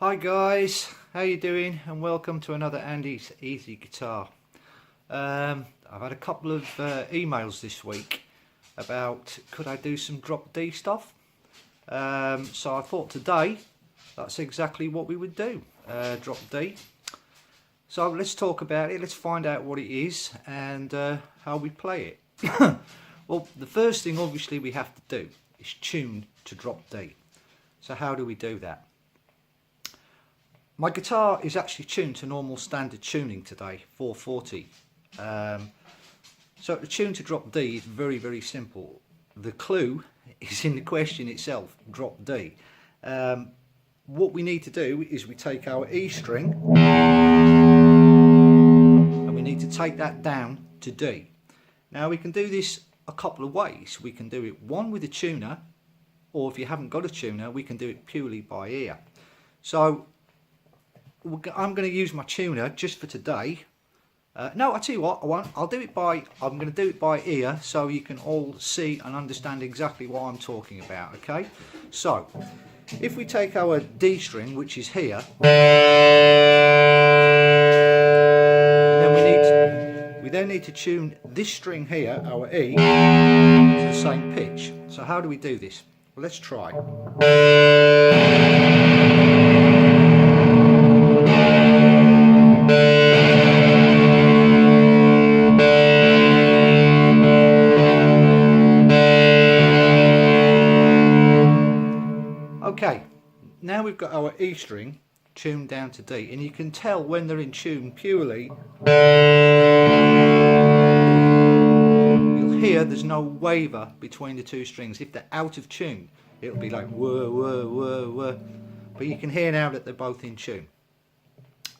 Hi guys, how you doing? And welcome to another Andy's Easy Guitar. I've had a couple of emails this week about could I do some drop D stuff. So I thought today that's exactly what we would do, drop D. So let's talk about it, let's find out what it is and how we play it. Well, the first thing obviously we have to do is tune to drop D. So how do we do that? My guitar is actually tuned to normal standard tuning today, 440. So the tune to drop D is very, very simple. The clue is in the question itself, drop D. What we need to do is we take our E string and we need to take that down to D. Now we can do this a couple of ways. We can do it one with a tuner, or if you haven't got a tuner, we can do it purely by ear. So I'm going to use my tuner just for today. No, I'll tell you what, I won't. I'm going to do it by ear so you can all see and understand exactly what I'm talking about, okay? So, if we take our D string, which is here, and then we then need to tune this string here, our E, to the same pitch. So how do we do this? Well, let's try. Okay, now we've got our E string tuned down to D, and you can tell when they're in tune purely. You'll hear there's no waver between the two strings. If they're out of tune, it'll be like whoa, whoa, whoa, whoa. But you can hear now that they're both in tune.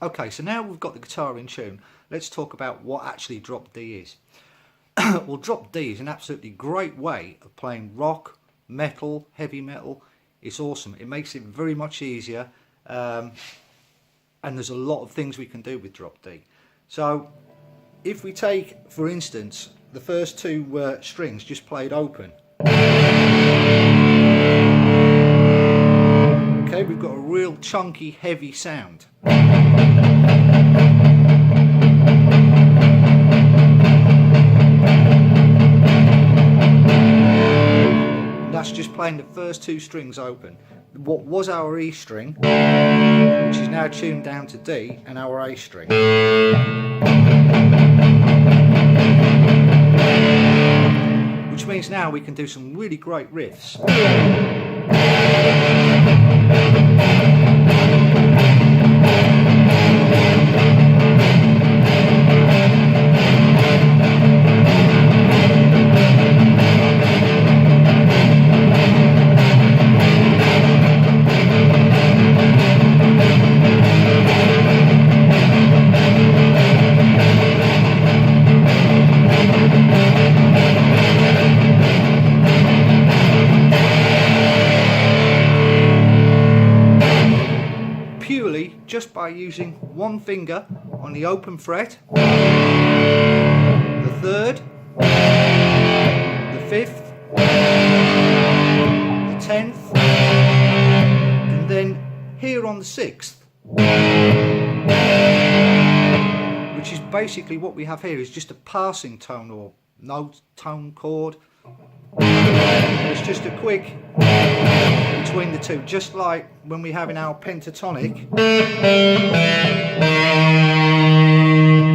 Okay, so now we've got the guitar in tune, let's talk about what actually drop D is. Well, drop D is an absolutely great way of playing rock, metal, heavy metal. It's awesome. It makes it very much easier, and there's a lot of things we can do with drop D. So if we take, for instance, the first two strings just played open. Okay, we've got a real chunky, heavy sound. That's just playing the first two strings open. What was our E string, which is now tuned down to D, and our A string. Which means now we can do some really great riffs. Just by using one finger on the open fret, the third, the fifth, the 10th, and then here on the 6th, which is basically what we have here is just a passing tone or note, tone, chord. It's just a quick between the two, just like when we have in our pentatonic.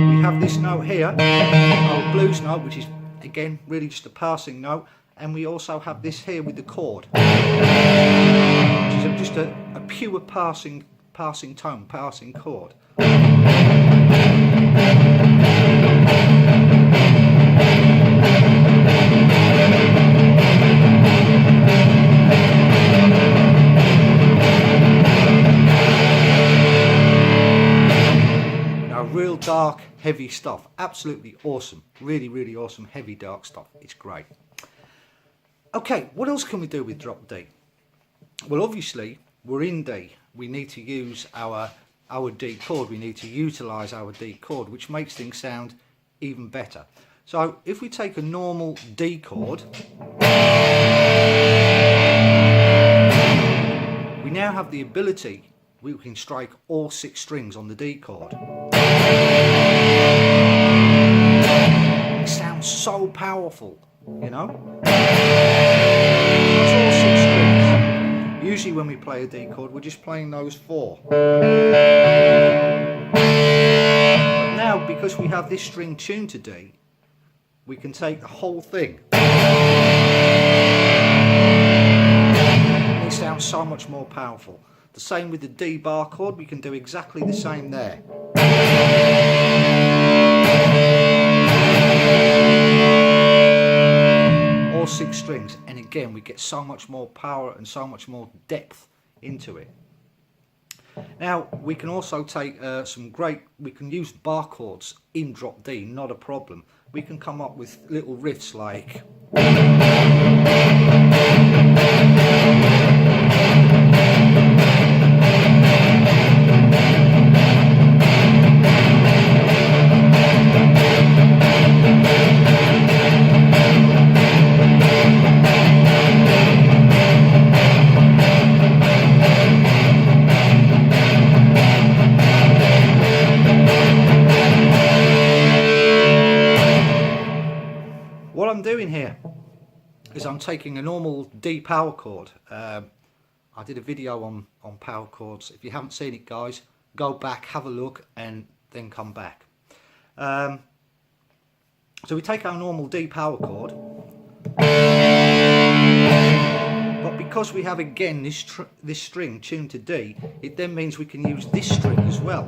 We have this note here, our blues note, which is again really just a passing note, and we also have this here with the chord, which is just a pure passing tone, passing chord. Real dark, heavy stuff. Absolutely awesome. Really, really awesome, heavy, dark stuff. It's great. Okay, what else can we do with drop D? Well, obviously, we're in D. We need to use our D chord. We need to utilize our D chord, which makes things sound even better. So if we take a normal D chord, we now have the ability we can strike all 6 strings on the D chord. It sounds so powerful, you know. That's all 6 strings. Usually when we play a D chord, we're just playing those 4. But now, because we have this string tuned to D, we can take the whole thing. And it sounds so much more powerful. The same with the D bar chord, we can do exactly the same there. All 6 strings, and again we get so much more power and so much more depth into it. Now we can also take we can use bar chords in drop D, not a problem. We can come up with little riffs like what I'm doing here is I'm taking a normal D power chord. I did a video on power chords. If you haven't seen it, guys, go back, have a look, and then come back. So we take our normal D power chord, but because we have again this string tuned to D, it then means we can use this string as well.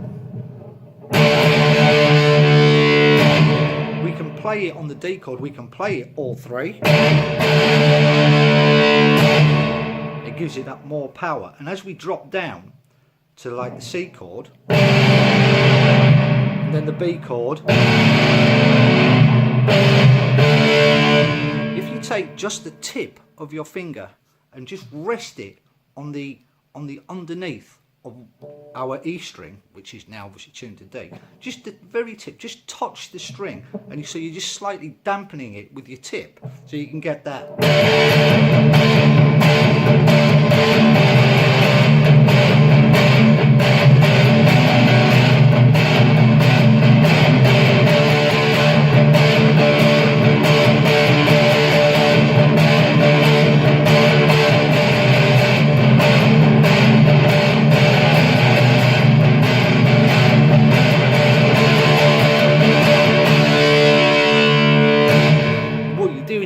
We can play it on the D chord, we can play it all 3. It gives it that more power. And as we drop down to like the C chord, and then the B chord, if you take just the tip of your finger and just rest it on the underneath of our E string, which is now obviously tuned to D, just the very tip, just touch the string, and so you're just slightly dampening it with your tip, so you can get that.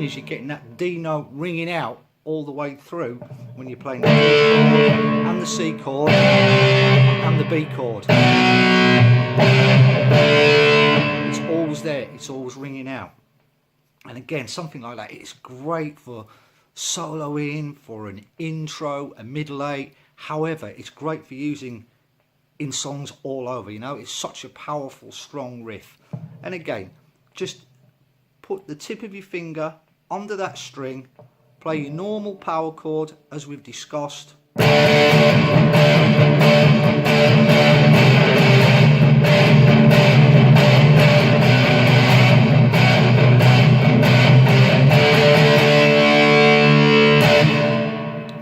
You're getting that D note ringing out all the way through when you're playing the D and the C chord and the B chord. It's always there, it's always ringing out. And again, something like that, it's great for soloing, for an intro, a middle eight. However, it's great for using in songs all over, you know. It's such a powerful, strong riff. And again, just put the tip of your finger under that string, play your normal power chord as we've discussed.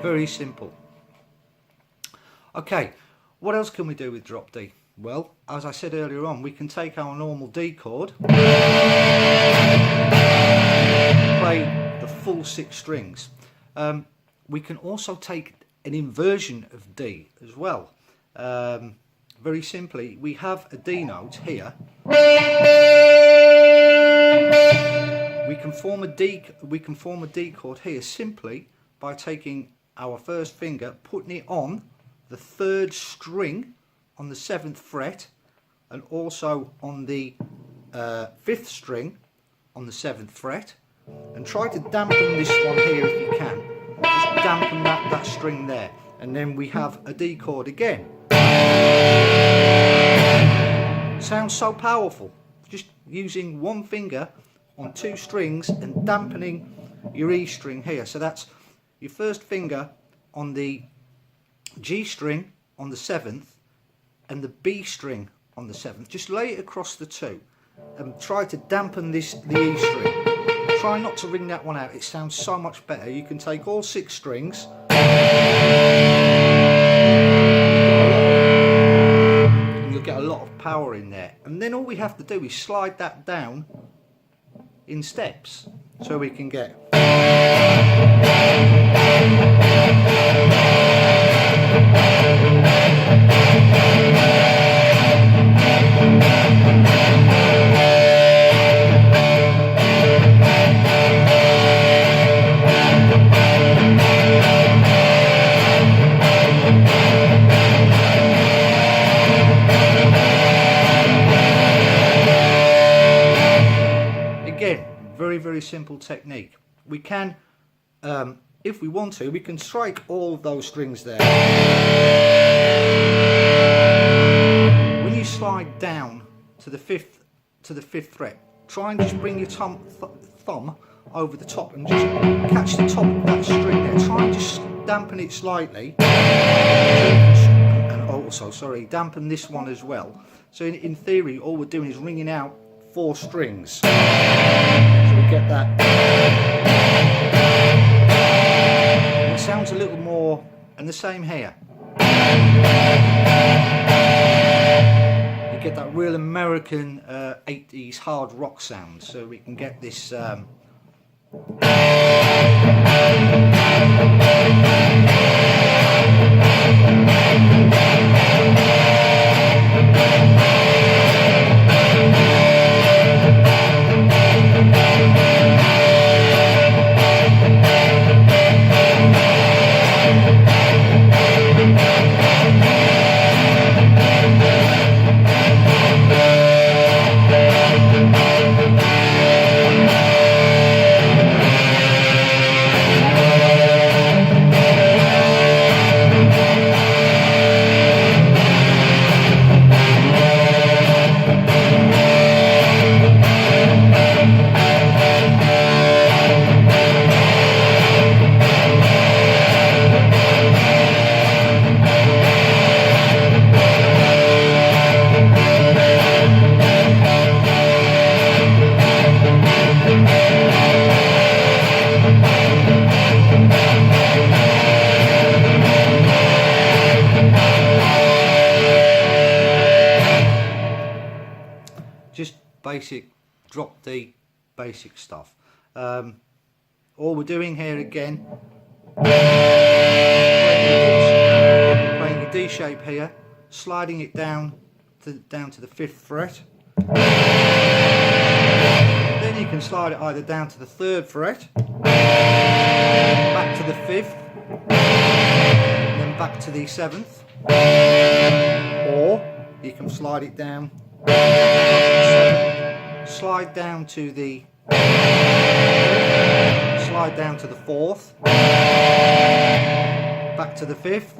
Very simple. Okay, what else can we do with drop D? Well, as I said earlier on, we can take our normal D chord, play the full 6 strings. We can also take an inversion of D as well. Very simply, we have a D note here. We can form a D chord here simply by taking our first finger, putting it on the 3rd string on the 7th fret, and also on the 5th string on the 7th fret, and try to dampen this one here if you can. Just dampen that string there, and then we have a D chord again. Sounds so powerful, just using one finger on 2 strings and dampening your E string here. So that's your first finger on the G string on the 7th and the B string on the 7th. Just lay it across the 2 and try to dampen the E string. Try not to ring that one out, it sounds so much better. You can take all 6 strings, power in there, and then all we have to do is slide that down in steps so we can get very simple technique. We can, if we want to, we can strike all of those strings there. When you slide down to the fifth fret, try and just bring your thumb over the top and just catch the top of that string there. Try and just dampen it slightly, and also, sorry, dampen this one as well. So in theory, all we're doing is ringing out 4 strings. Get that. It sounds a little more, and the same here. You get that real American 80s hard rock sound, so we can get this basic drop D basic stuff. All we're doing here again, playing a D shape here, sliding it down to the 5th fret. Then you can slide it either down to the 3rd fret, back to the 5th, and then back to the 7th, or you can slide it down, slide down to the 4th, back to the 5th,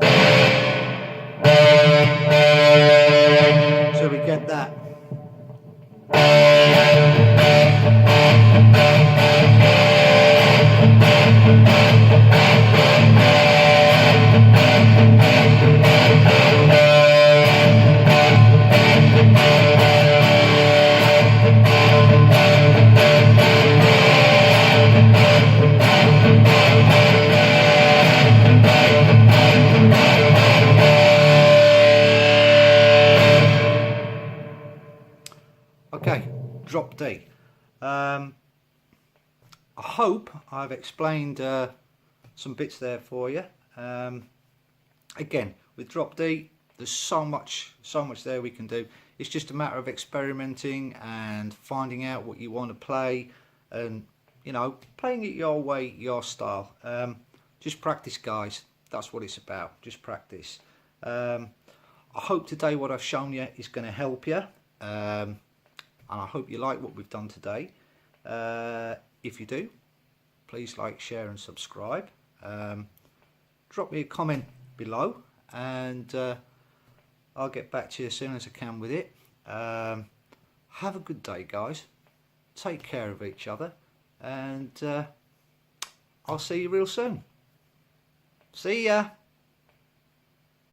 so we get that. Okay, drop D. I hope I've explained some bits there for you. Again, with drop D, there's so much there we can do. It's just a matter of experimenting and finding out what you want to play, and playing it your way, your style. Just practice, guys. That's what it's about. Just practice. I hope today what I've shown you is going to help you. And I hope you like what we've done today. If you do, please like, share and subscribe. Drop me a comment below, and I'll get back to you as soon as I can with it. Have a good day, guys. Take care of each other, and I'll see you real soon. See ya.